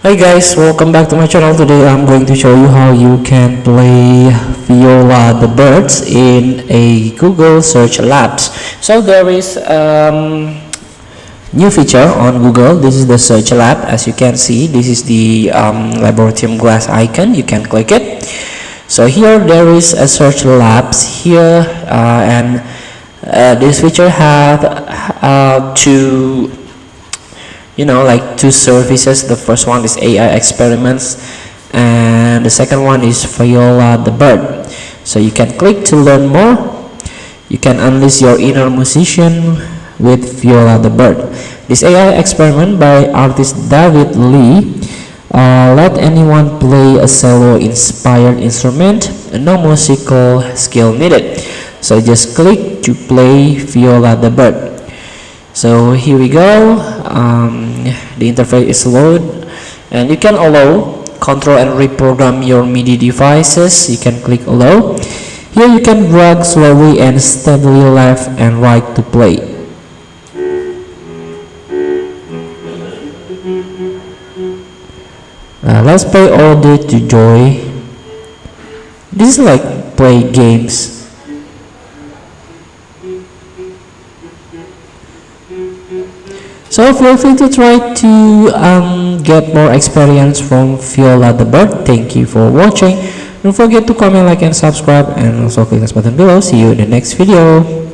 Hi guys, welcome back to my channel. Today I'm going to show you how you can play Viola the Birds in a Google Search Labs. So there is new feature on Google. This is the Search Lab. As you can see, this is the laboratorium glass icon. You can click it. So here there is a Search Labs here, and this feature have two like two services. The first one is AI experiments and the second one is Viola the bird. So you can click to learn more. You can unleash your inner musician with Viola the bird. This AI experiment by artist David Lee let anyone play a solo inspired instrument, no musical skill needed. So just click to play Viola the bird. So here we go. The interface is load, and you can allow, control and reprogram your MIDI devices. You can click allow. Here you can drag slowly and steadily left and right to play. Let's play all day to joy. This is like play games. So feel free to try to get more experience from Viola the bird. Thank you for watching. Don't forget to comment, like and subscribe, and also click this button below. See you in the next video.